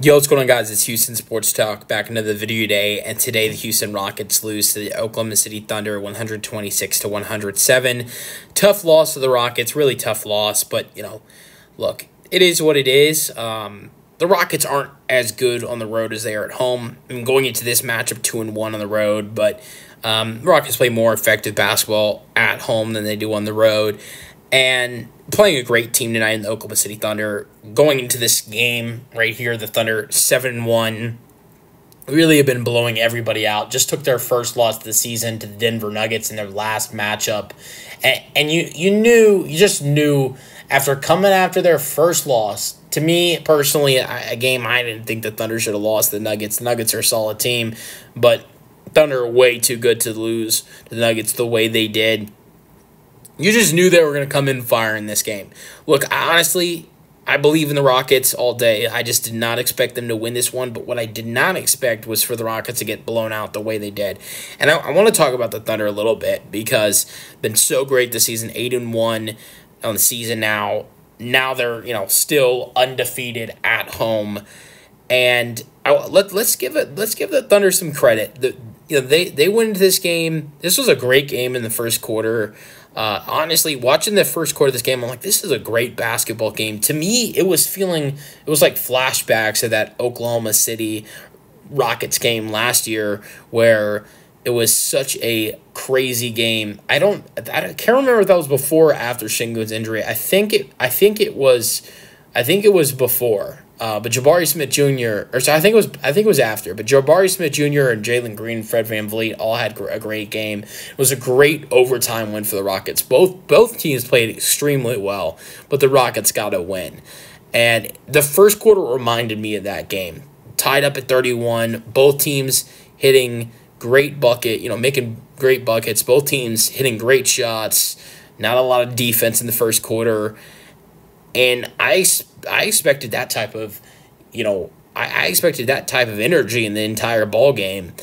Yo, what's going on, guys? It's Houston Sports Talk back into the video today, and today the Houston Rockets lose to the Oklahoma City Thunder 126 to 107. Tough loss to the Rockets, really tough loss, but look, it is what it is. The Rockets aren't as good on the road as they are at home. I'm going into this matchup 2-1 on the road, but the Rockets play more effective basketball at home than they do on the road. And playing a great team tonight in the Oklahoma City Thunder. Going into this game right here, the Thunder 7-1 really have been blowing everybody out. Just took their first loss of the season to the Denver Nuggets in their last matchup. And you just knew after coming after their first loss, to me personally, a game I didn't think the Thunder should have lost the Nuggets. The Nuggets are a solid team, but Thunder are way too good to lose to the Nuggets the way they did. You just knew they were going to come in fire in this game. Look, honestly, I believe in the Rockets all day. I just did not expect them to win this one, but what I did not expect was for the Rockets to get blown out the way they did. And I want to talk about the Thunder a little bit because it's been so great this season, 8-1 on the season now. Now they're, still undefeated at home. And let's give the Thunder some credit. They went into this game. This was a great game in the first quarter. Honestly, watching the first quarter of this game, I'm like, this is a great basketball game. To me, it was like flashbacks of that Oklahoma City Rockets game last year where it was such a crazy game. I can't remember if that was before or after Shingo's injury. I think it was before. But Jabari Smith Jr. I think it was after. But Jabari Smith Jr. and Jalen Green, Fred VanVleet all had a great game. It was a great overtime win for the Rockets. Both teams played extremely well, but the Rockets got to win. And the first quarter reminded me of that game. Tied up at 31. Both teams hitting great making great buckets. Both teams hitting great shots. Not a lot of defense in the first quarter. And I expected that type of, I expected that type of energy in the entire ball game.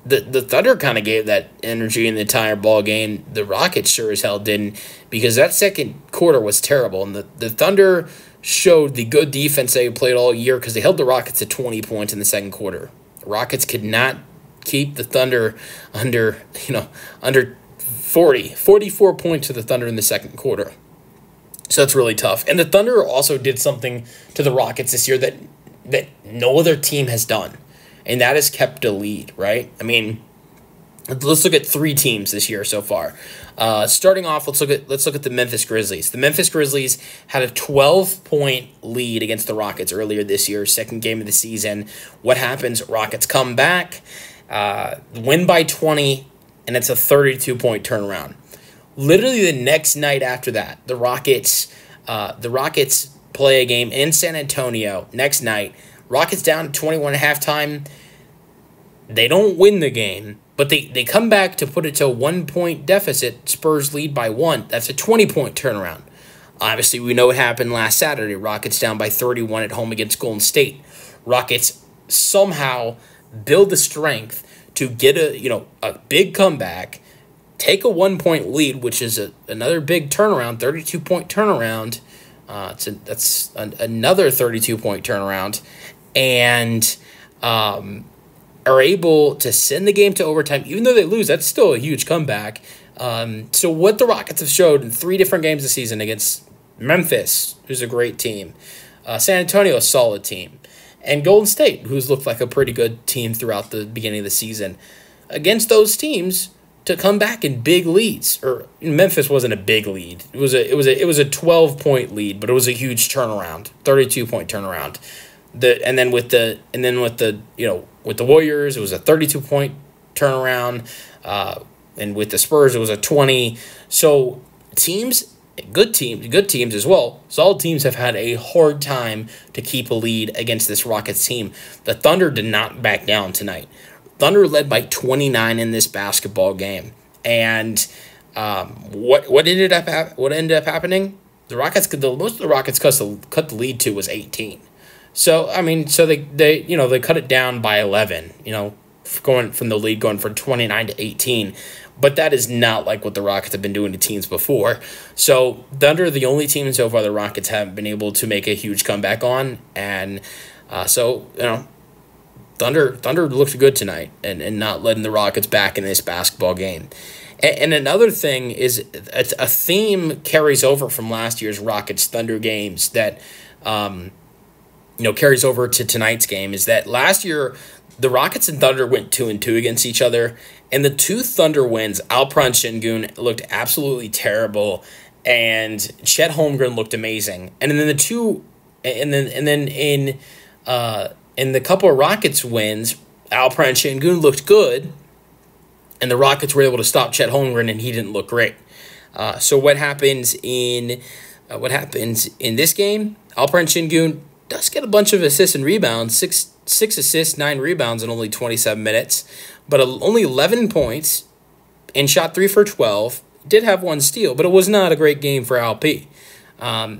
The Thunder kind of gave that energy in the entire ball game. The Rockets sure as hell didn't, because that second quarter was terrible. And the Thunder showed the good defense they played all year because they held the Rockets to 20 points in the second quarter. The Rockets could not keep the Thunder under 44 points to the Thunder in the second quarter. So that's really tough. And the Thunder also did something to the Rockets this year that no other team has done, and that has kept a lead, right? I mean, let's look at three teams this year so far. Starting off, let's look at the Memphis Grizzlies. The Memphis Grizzlies had a 12-point lead against the Rockets earlier this year, second game of the season. What happens? Rockets come back, win by 20, and it's a 32-point turnaround. Literally the next night after that, the Rockets play a game in San Antonio. Next night, Rockets down 21 at halftime. They don't win the game, but they come back to put it to a 1-point deficit. Spurs lead by 1. That's a 20-point turnaround. Obviously, we know what happened last Saturday. Rockets down by 31 at home against Golden State. Rockets somehow build the strength to get a big comeback, take a 1-point lead, which is another big turnaround, 32-point turnaround. That's another 32-point turnaround, and are able to send the game to overtime. Even though they lose, that's still a huge comeback. So what the Rockets have showed in 3 different games this season against Memphis, who's a great team, San Antonio, a solid team, and Golden State, who's looked like a pretty good team throughout the beginning of the season. Against those teams, to come back in big leads, or Memphis wasn't a big lead. It was a 12-point lead, but it was a huge turnaround, 32-point turnaround. With the Warriors, it was a 32-point turnaround, and with the Spurs, it was a 20. So good teams as well. Solid teams have had a hard time to keep a lead against this Rockets team. The Thunder did not back down tonight. Thunder led by 29 in this basketball game, and what ended up happening? The most of the Rockets cut the lead to was 18. So they cut it down by 11. Going from 29 to 18. But that is not like what the Rockets have been doing to teams before. So Thunder are the only team so far the Rockets haven't been able to make a huge comeback on. And So, Thunder looked good tonight and not letting the Rockets back in this basketball game. And another thing is a theme carries over from last year's Rockets Thunder games that carries over to tonight's game, is that last year the Rockets and Thunder went 2-2 against each other, and the two Thunder wins, Alperen Şengün looked absolutely terrible, and Chet Holmgren looked amazing. And then in the couple of Rockets wins, Alperen Şengün looked good, and the Rockets were able to stop Chet Holmgren, and he didn't look great. So what happens in this game? Alperen Şengün does get a bunch of assists and rebounds, six assists, 9 rebounds in only 27 minutes, but only 11 points, and shot 3 for 12. Did have 1 steal, but it was not a great game for Alp.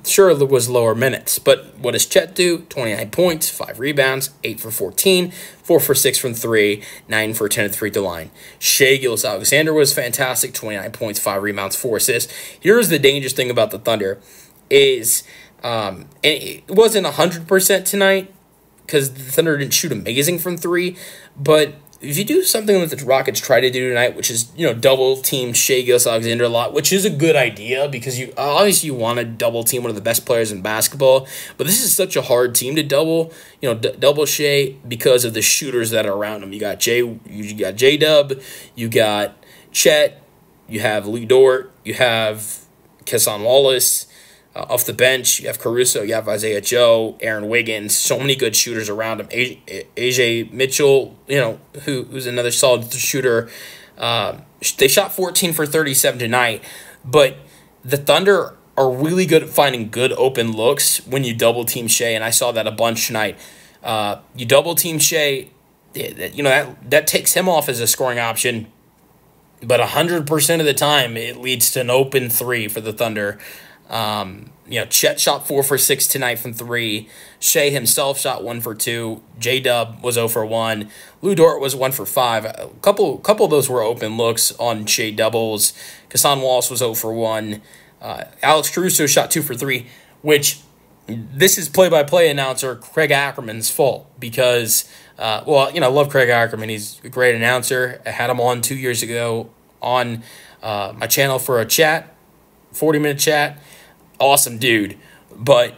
Sure, there was lower minutes, but what does Chet do? 29 points, 5 rebounds, 8 for 14, 4 for 6 from 3, 9 for 10 at the free throw line. Shai Gilgeous-Alexander was fantastic, 29 points, 5 rebounds, 4 assists. Here's the dangerous thing about the Thunder is, and it wasn't 100% tonight because the Thunder didn't shoot amazing from 3, but if you do something that the Rockets try to do tonight, which is, double team Shai Gilgeous-Alexander a lot, which is a good idea because you obviously you want to double team one of the best players in basketball, but this is such a hard team to double, double Shai because of the shooters that are around him. You got J-Dub, you got Chet, you have Lee Dort, you have Kesson Wallace. Off the bench, you have Caruso, you have Isaiah Joe, Aaron Wiggins, so many good shooters around him. AJ Mitchell, who's another solid shooter. They shot 14 for 37 tonight, but the Thunder are really good at finding good open looks when you double team Shai, and I saw that a bunch tonight. You double team Shai, that takes him off as a scoring option, but 100% of the time it leads to an open 3 for the Thunder. Chet shot 4 for 6 tonight from 3. Shai himself shot 1 for 2. J-Dub was 0 for 1. Lou Dort was 1 for 5. A couple of those were open looks on Shai doubles. Kesson Wallace was 0 for 1. Alex Caruso shot 2 for 3, which this is play-by-play announcer Craig Ackerman's fault because, I love Craig Ackerman. He's a great announcer. I had him on 2 years ago on my channel for a chat, 40-minute chat. Awesome dude. But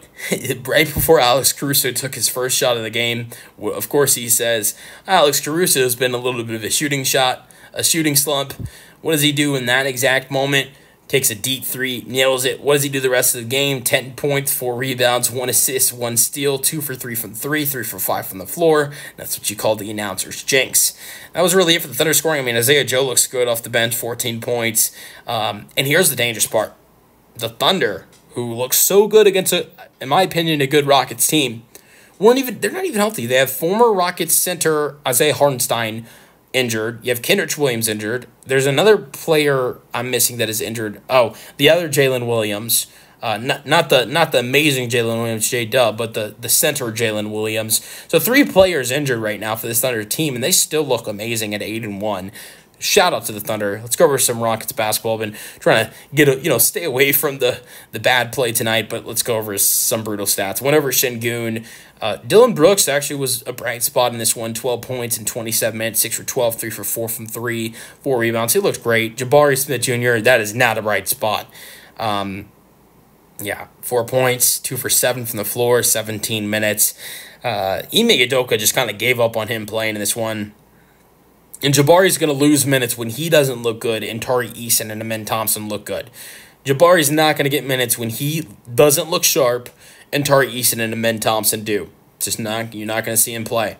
right before Alex Caruso took his first shot of the game, of course he says, Alex Caruso has been a little bit of a shooting slump. What does he do in that exact moment? Takes a deep 3, nails it. What does he do the rest of the game? 10 points, 4 rebounds, 1 assist, 1 steal, 2 for 3 from 3, 3 for 5 from the floor. That's what you call the announcer's jinx. That was really it for the Thunder scoring. Isaiah Joe looks good off the bench, 14 points. And here's the dangerous part. The Thunder, who looks so good against, in my opinion, a good Rockets team, they're not even healthy. They have former Rockets center Isaiah Hartenstein injured. You have Kendrick Williams injured. There's another player I'm missing that is injured. Oh, the other Jalen Williams. Not the amazing Jalen Williams, J-Dub, but the center Jalen Williams. So 3 players injured right now for this Thunder team, and they still look amazing at 8-1. Shout out to the Thunder. Let's go over some Rockets basketball. I've been trying to stay away from the bad play tonight, but let's go over some brutal stats. Went over Şengün. Dillon Brooks actually was a bright spot in this one. 12 points in 27 minutes, 6 for 12, 3 for 4 from 3, 4 rebounds. He looked great. Jabari Smith Jr., that is not a bright spot. 4 points, 2 for 7 from the floor, 17 minutes. Ime Udoka just kind of gave up on him playing in this one. And Jabari's going to lose minutes when he doesn't look good and Tari Eason and Amen Thompson look good. Jabari's not going to get minutes when he doesn't look sharp and Tari Eason and Amen Thompson do. You're not going to see him play.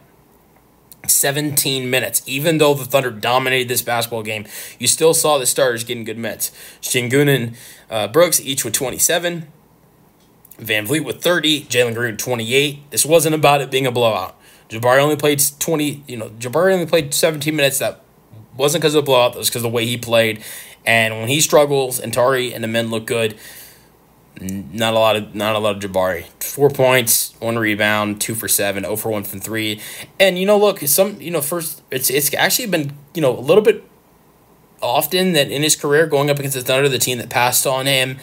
17 minutes. Even though the Thunder dominated this basketball game, you still saw the starters getting good minutes. Şengün and Brooks each with 27. Van Vliet with 30. Jalen Green 28. This wasn't about it being a blowout. Jabari only played 17 minutes. That wasn't because of the blowout. That was because of the way he played. And when he struggles and Tari and the men look good, not a lot of Jabari. 4 points, 1 rebound, 2 for 7, 0 for 1 from 3. And look, first it's actually been a little bit often that in his career going up against the Thunder, the team that passed on him,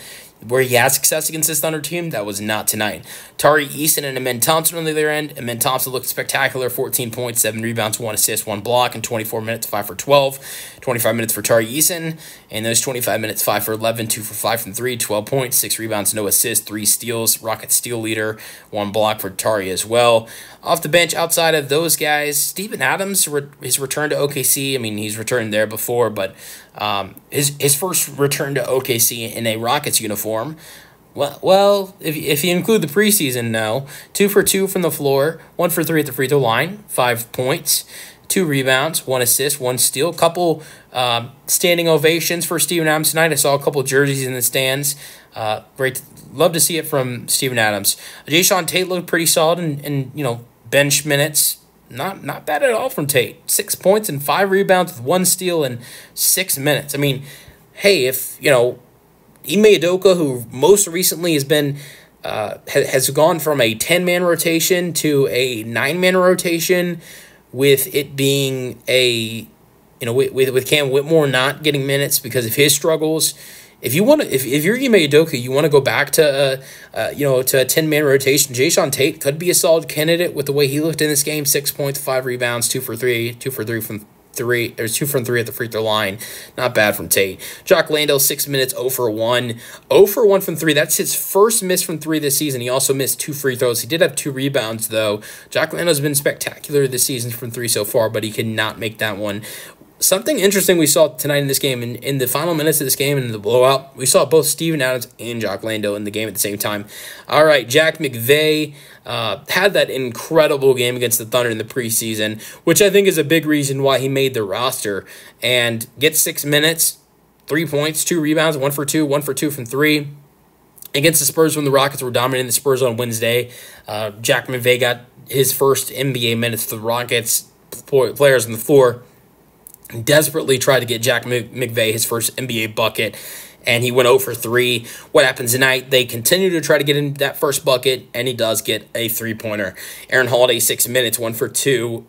where he had success against this Thunder team, that was not tonight. Tari Eason and Amen Thompson on the other end. Amen Thompson looked spectacular, 14 points, 7 rebounds, 1 assist, 1 block in 24 minutes, 5 for 12. 25 minutes for Tari Eason, and those 25 minutes, 5 for 11, 2 for 5 from 3, 12 points, 6 rebounds, no assists, 3 steals. Rockets steal leader, 1 block for Tari as well. Off the bench, outside of those guys, Steven Adams, his return to OKC, I mean, he's returned there before, but his first return to OKC in a Rockets uniform. Well, if you include the preseason now, 2 for 2 from the floor, 1 for 3 at the free throw line, 5 points, 2 rebounds, 1 assist, 1 steal. Couple standing ovations for Steven Adams tonight. I saw a couple jerseys in the stands. Great, love to see it from Steven Adams. Jayshawn Tate looked pretty solid in bench minutes. Not bad at all from Tate. 6 points and 5 rebounds with 1 steal in 6 minutes. I mean, hey, if Ime Udoka, who most recently has been has gone from a 10-man rotation to a 9-man rotation, with it being a with Cam Whitmore not getting minutes because of his struggles. If you're Ime Udoka, you want to go back to to a 10-man rotation. Jayshawn Tate could be a solid candidate with the way he looked in this game. 6 points, 5 rebounds, 2 for 3 from 3. There's 2 from 3 at the free throw line. Not bad from Tate. Jock Landale, 6 minutes, 0 for 1. 0 for 1 from 3. That's his first miss from 3 this season. He also missed 2 free throws. He did have 2 rebounds, though. Jock Landale's been spectacular this season from 3 so far, but he could not make that one. Something interesting we saw tonight in this game, in the final minutes of this game and in the blowout, we saw both Steven Adams and Jock Landale in the game at the same time. All right, Jack McVay had that incredible game against the Thunder in the preseason, which I think is a big reason why he made the roster. And gets 6 minutes, 3 points, 2 rebounds, 1 for 2, 1 for 2 from 3. Against the Spurs when the Rockets were dominating the Spurs on Wednesday, Jack McVay got his first NBA minutes for the Rockets players on the floor. Desperately tried to get Jack McVay his first NBA bucket, and he went 0 for 3. What happens tonight? They continue to try to get him that first bucket, and he does get a 3-pointer. Aaron Holiday, 6 minutes, 1 for 2,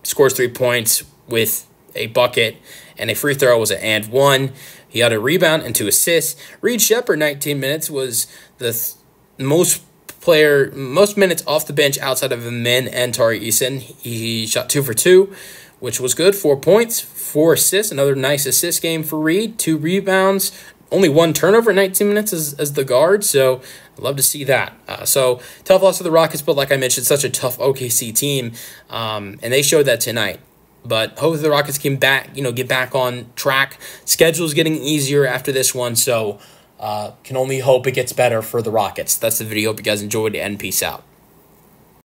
scores 3 points with a bucket, and a free throw was an and 1. He had a rebound and 2 assists. Reed Sheppard, 19 minutes, was the most minutes off the bench outside of Amen and Tari Eason. He shot 2 for 2. Which was good. 4 points, 4 assists, another nice assist game for Reed. 2 rebounds, only 1 turnover in 19 minutes as the guard, so I'd love to see that. So tough loss for the Rockets, but like I mentioned, such a tough OKC team, and they showed that tonight. But hopefully the Rockets can get back on track. Schedule's getting easier after this one, so can only hope it gets better for the Rockets. That's the video. Hope you guys enjoyed, and peace out.